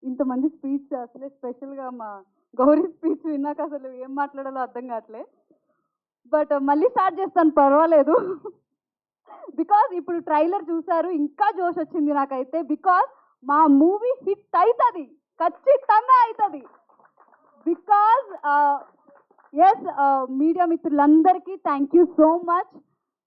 ఇంతమంది స్పీచ్ అసలే స్పెషల్గా మా గౌరీ స్పీచ్ విన్నాక అసలు ఏం మాట్లాడాలో అర్థం కావట్లే. బట్ మళ్ళీ స్టార్ట్ చేస్తాను, పర్వాలేదు. బికాజ్ ఇప్పుడు ట్రైలర్ చూసారు, ఇంకా జోష్ వచ్చింది నాకైతే. బికాజ్ మా మూవీ హిట్ అవుతుంది, ఖచ్చితంగా అవుతుంది. బికాజ్ ఎస్, మీడియా మిత్రులందరికీ థ్యాంక్ యూ సో మచ్.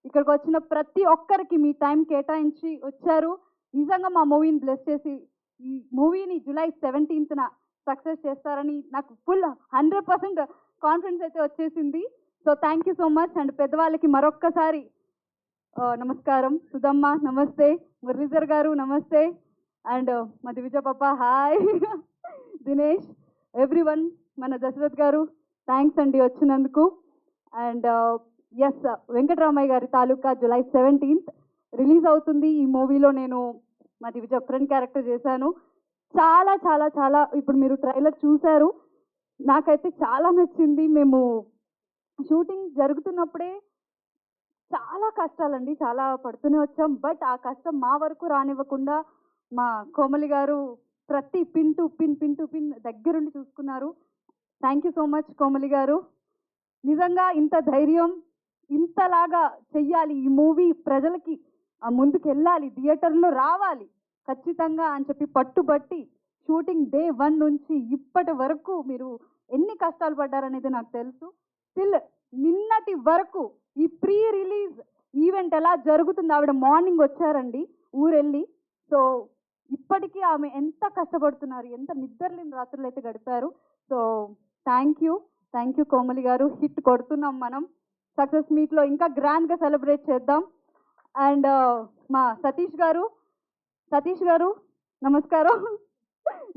ఇక్కడికి వచ్చిన ప్రతి ఒక్కరికి మీ టైం కేటాయించి వచ్చారు. నిజంగా మా మూవీని బ్లెస్ చేసి ఈ మూవీని జూలై 17న సక్సెస్ చేస్తారని నాకు ఫుల్ 100% కాన్ఫిడెన్స్ అయితే వచ్చేసింది. So thank you so much. And పెద్దవాళ్ళకి మరొక్కసారి నమస్కారం. సుధమ్మ నమస్తే, మురళీధర్ గారు నమస్తే, అండ్ మా దివిజ పాప హాయ్, దినేష్, ఎవ్రీవన్, మన దశరథ్ గారు థ్యాంక్స్ అండి వచ్చినందుకు. అండ్ ఎస్, వెంకటరామయ్య గారి తాలూకా జూలై 17th రిలీజ్ అవుతుంది. ఈ మూవీలో నేను మా దివిజ ఫ్రెండ్ క్యారెక్టర్ చేశాను. చాలా చాలా చాలా, ఇప్పుడు మీరు ట్రైలర్ చూశారు, నాకైతే చాలా నచ్చింది. మేము షూటింగ్ జరుగుతున్నప్పుడే చాలా కష్టాలండి, చాలా పడుతూనే వచ్చాం. బట్ ఆ కష్టం మా వరకు రానివ్వకుండా మా కోమలి గారు ప్రతి పిన్ టు పిన్ దగ్గరుండి చూసుకున్నారు. Thank you so much Komali గారు. నిజంగా ఇంత ధైర్యం, ఇంతలాగా చెయ్యాలి, ఈ మూవీ ప్రజలకి ముందుకు వెళ్ళాలి, థియేటర్లో రావాలి ఖచ్చితంగా అని చెప్పి పట్టుబట్టి షూటింగ్ డే 1 నుంచి ఇప్పటి వరకు మీరు ఎన్ని కష్టాలు పడ్డారనేది నాకు తెలుసు. స్టిల్ నిన్నటి వరకు ఈ ప్రీ రిలీజ్ ఈవెంట్ ఎలా జరుగుతుంది, ఆవిడ మార్నింగ్ వచ్చారండి ఊరెళ్ళి. సో ఇప్పటికీ ఆమె ఎంత కష్టపడుతున్నారు, ఎంత నిద్రలేని రాత్రులు అయితే గడిపారు. సో థ్యాంక్ యూ కోమలి గారు. హిట్ కొడుతున్నాం మనం. సక్సెస్ మీట్లో ఇంకా గ్రాండ్గా సెలబ్రేట్ చేద్దాం. అండ్ మా సతీష్ గారు నమస్కారం.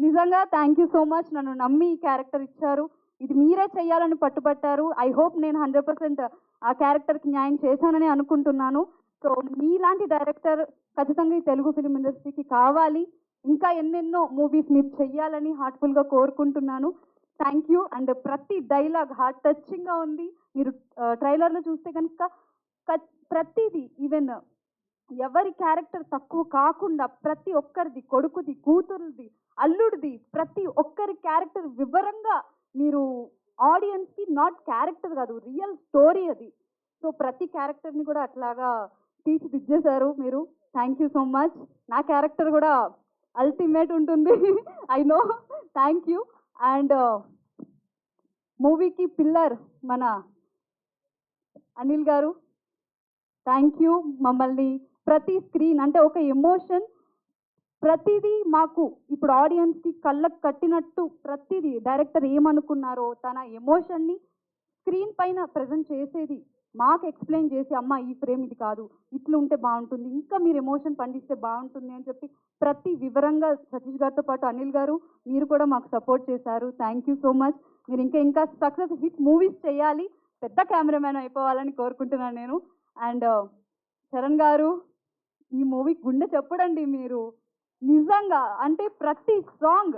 నిజంగా థ్యాంక్ యూ సో మచ్, నన్ను నమ్మి ఈ క్యారెక్టర్ ఇచ్చారు. ఇది మీరే చెయ్యాలని పట్టుబట్టారు. ఐ హోప్ నేను 100% ఆ క్యారెక్టర్కి న్యాయం చేశానని అనుకుంటున్నాను. సో మీలాంటి డైరెక్టర్ ఖచ్చితంగా ఈ తెలుగు ఫిలిం ఇండస్ట్రీకి కావాలి. ఇంకా ఎన్నెన్నో మూవీస్ మీరు చెయ్యాలని హార్ట్ఫుల్గా కోరుకుంటున్నాను. Thank you. అండ్ ప్రతి డైలాగ్ హార్ట్ టచింగ్గా ఉంది. మీరు ట్రైలర్లో చూస్తే కనుక ప్రతిదీ, ఈవెన్ ఎవరి క్యారెక్టర్ తక్కువ కాకుండా ప్రతి ఒక్కరిది, కొడుకుది, కూతురుది, అల్లుడిది, ప్రతి ఒక్కరి క్యారెక్టర్ వివరంగా మీరు ఆడియన్స్కి, నాట్ క్యారెక్టర్ కాదు, రియల్ స్టోరీ అది. సో ప్రతి క్యారెక్టర్ని కూడా అట్లాగా తీర్చిదిద్దేశారు మీరు. Thank you so much. నా క్యారెక్టర్ కూడా అల్టిమేట్ ఉంటుంది, I know. Thank you. And మూవీకి పిల్లర్ మన అనిల్ గారు, థ్యాంక్ యూ. మమ్మల్ని ప్రతి స్క్రీన్ అంటే ఒక ఎమోషన్, ప్రతిదీ మాకు ఇప్పుడు ఆడియన్స్కి కళ్ళకు కట్టినట్టు ప్రతిదీ డైరెక్టర్ ఏమనుకున్నారో తన ఎమోషన్ని స్క్రీన్ పైన ప్రజెంట్ చేసేది మాకు ఎక్స్ప్లెయిన్ చేసి, అమ్మ ఈ ఫ్రేమ్ ఇది కాదు, ఇట్లా ఉంటే బాగుంటుంది, ఇంకా మీరు ఎమోషన్ పండిస్తే బాగుంటుంది అని చెప్పి ప్రతి వివరంగా సతీష్ గారితో పాటు అనిల్ గారు మీరు కూడా మాకు సపోర్ట్ చేశారు. Thank you so much. మీరు ఇంకా సక్సెస్ హిట్ మూవీస్ చేయాలి, పెద్ద కెమెరామ్యాన్ అయిపోవాలని కోరుకుంటున్నాను నేను. అండ్ చరణ్ గారు, ఈ మూవీ గుండె చెప్పడండి మీరు. నిజంగా అంటే ప్రతి సాంగ్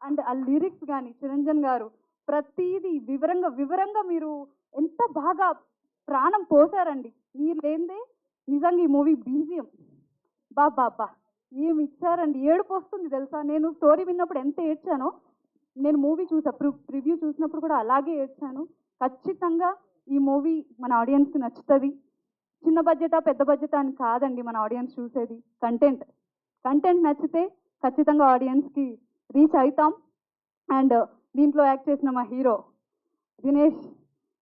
అండ్ ఆ లిరిక్స్ కానీ చిరంజన్ గారు ప్రతిదీ వివరంగా మీరు ఎంత బాగా ప్రాణం పోసారండి. మీరు లేదే నిజంగా ఈ మూవీ బీజియం బాబా ఏమి ఇచ్చారండి. ఏడుపు వస్తుంది తెలుసా. నేను స్టోరీ విన్నప్పుడు ఎంత ఏడ్చానో, నేను మూవీ ప్రివ్యూ చూసినప్పుడు కూడా అలాగే ఏడ్చాను. ఖచ్చితంగా ఈ మూవీ మన ఆడియన్స్కి నచ్చుతుంది. చిన్న బడ్జెటా పెద్ద బడ్జెటా అని కాదండి మన ఆడియన్స్ చూసేది, కంటెంట్ నచ్చితే ఖచ్చితంగా ఆడియన్స్కి రీచ్ అవుతాం. అండ్ దీంట్లో యాక్ట్ చేసిన మా hero Dinesh,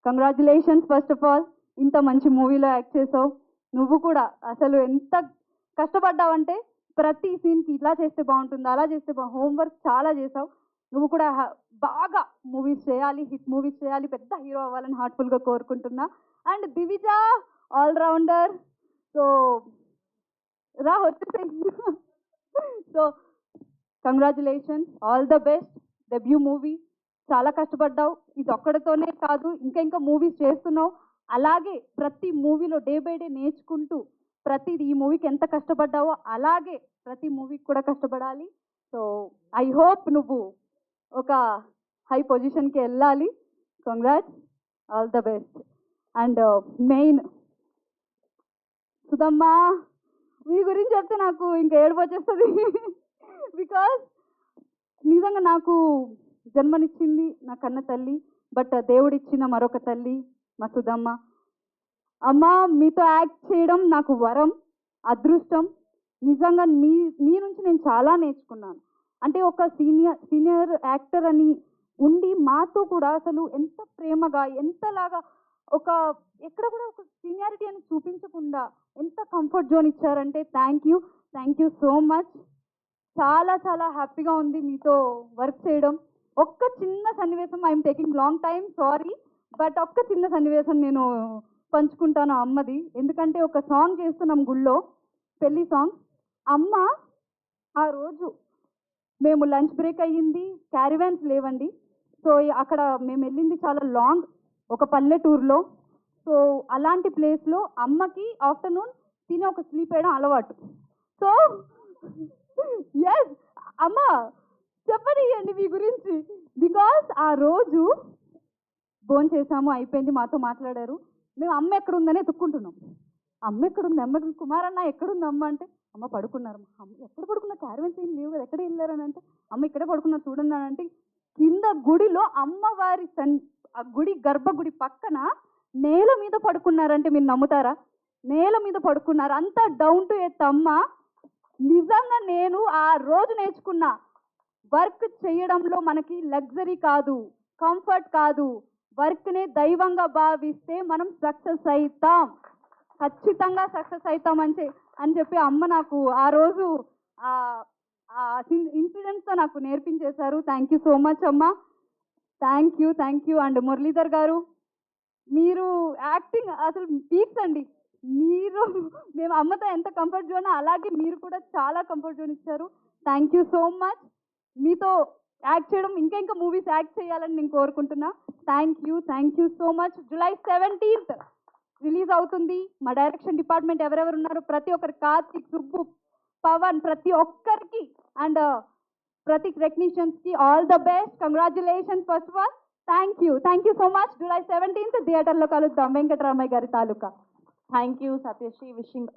congratulations first of all. ఇంత మంచి మూవీలో యాక్ట్ చేసావు. నువ్వు కూడా అసలు ఎంత కష్టపడ్డావంటే ప్రతి సీన్కి ఇలా చేస్తే బాగుంటుంది, అలా చేస్తే హోంవర్క్ చాలా చేసావు. నువ్వు కూడా బాగా మూవీస్ చేయాలి, హిట్ మూవీస్ చేయాలి, పెద్ద హీరో అవ్వాలని హార్ట్ఫుల్గా కోరుకుంటున్నా. అండ్ దివిజ ఆల్రౌండర్, సో వచ్చేసే. So congratulations, all the best. Debut movie చాలా కష్టపడ్డావు. ఇది ఒక్కడితోనే కాదు, ఇంకా మూవీస్ చేస్తున్నావు. అలాగే ప్రతి మూవీలో డే బై డే నేర్చుకుంటూ ప్రతిది ఈ మూవీకి ఎంత కష్టపడ్డావో అలాగే ప్రతి మూవీకి కూడా కష్టపడాలి. సో ఐ హోప్ నువ్వు ఒక హై పొజిషన్కి వెళ్ళాలి. Congrats, all the best. And మెయిన్ సుధమ్మ, మీ గురించి చెప్తే నాకు ఇంకా ఏడుపు వచ్చేస్తుంది. బికాజ్ నిజంగా నాకు జన్మనిచ్చింది నా కన్న తల్లి, బట్ దేవుడిచ్చిన మరొక తల్లి మా సుధమ్మ. అమ్మ, మీతో యాక్ట్ చేయడం నాకు వరం, అదృష్టం. నిజంగా మీ నుంచి నేను చాలా నేర్చుకున్నాను. అంటే ఒక సీనియర్ యాక్టర్ అని ఉండి మాతో కూడా అసలు ఎంత ప్రేమగా, ఎంతలాగా ఒక ఎక్కడ కూడా ఒక సీనియారిటీ అని చూపించకుండా ఎంత కంఫర్ట్ జోన్ ఇచ్చారంటే థ్యాంక్ యూ సో మచ్. చాలా చాలా హ్యాపీగా ఉంది మీతో వర్క్ చేయడం. ఒక్క చిన్న సన్నివేశం, I'm taking long time, sorry, but ఒక్క చిన్న సన్నివేశం నేను పంచుకుంటాను అమ్మది. ఎందుకంటే ఒక సాంగ్ చేస్తున్నాం గుళ్ళో, పెళ్లి సాంగ్. అమ్మ ఆ రోజు మేము లంచ్ బ్రేక్ అయ్యింది, క్యారివాన్స్ లేవండి. సో అక్కడ మేము వెళ్ళింది చాలా లాంగ్, ఒక పల్లెటూరులో. సో అలాంటి ప్లేస్లో అమ్మకి ఆఫ్టర్నూన్ తినే ఒక స్లీప్ వేయడం అలవాటు. సో ఎస్ అమ్మ, చెప్పనియండి మీ గురించి. బికాస్ ఆ రోజు ఫోన్ చేసాము, అయిపోయింది, మాతో మాట్లాడారు. మేము అమ్మ ఎక్కడుందని ఎత్తుక్కుంటున్నాం. అమ్మ ఎక్కడుంది, అమ్మ కుమారన్న ఎక్కడుంది అమ్మ అంటే, అమ్మ పడుకున్నారు. అమ్మ ఎక్కడ పడుకున్నారు, క్యారవెన్స్ ఏం లేవు కదా, ఎక్కడ వెళ్ళారని అంటే, అమ్మ ఇక్కడే పడుకున్నారు చూడండి అని అంటే, కింద గుడిలో అమ్మవారి ఆ గుడి గర్భగుడి పక్కన నేల మీద పడుకున్నారంటే మీరు నమ్ముతారా? నేల మీద పడుకున్నారు. అంత డౌన్ టు ఎర్త్ అమ్మ. నిజంగా నేను ఆ రోజు నేర్చుకున్న వర్క్ చేయడంలో మనకి లగ్జరీ కాదు, కంఫర్ట్ కాదు, వర్క్నే దైవంగా భావిస్తే మనం సక్సెస్ అవుతాం, ఖచ్చితంగా సక్సెస్ అవుతాం అని చెప్పి అమ్మ నాకు ఆ రోజు ఇన్సిడెంట్స్తో నాకు నేర్పించేశారు. థ్యాంక్ యూ సో మచ్ అమ్మ, థ్యాంక్ యూ. అండ్ మురళీధర్ గారు, మీరు యాక్టింగ్ అసలు పీక్స్ అండి. మేము అమ్మతో ఎంత కంఫర్ట్ జోన్, అలాగే మీరు కూడా చాలా కంఫర్ట్ జోన్ ఇచ్చారు. Thank you so much. మీతో యాక్ట్ చేయడం, ఇంకా మూవీస్ యాక్ట్ చేయాలని నేను కోరుకుంటున్నా. Thank you so much. July 17th release అవుతుంది. మా డైరెక్షన్ డిపార్ట్మెంట్ ఎవరెవరు ఉన్నారు, ప్రతి ఒక్కరు, కార్తిక్, సుబ్బు, పవన్, ప్రతి ఒక్కరికి, అండ్ ప్రతి టెక్నీషియన్స్కి all the best, congratulations first of all. Thank you so much. July 17th థియేటర్లో కలుద్దాం, వెంకటరామయ్య గారి తాలూకా. Thank you, Satyashri. Wishing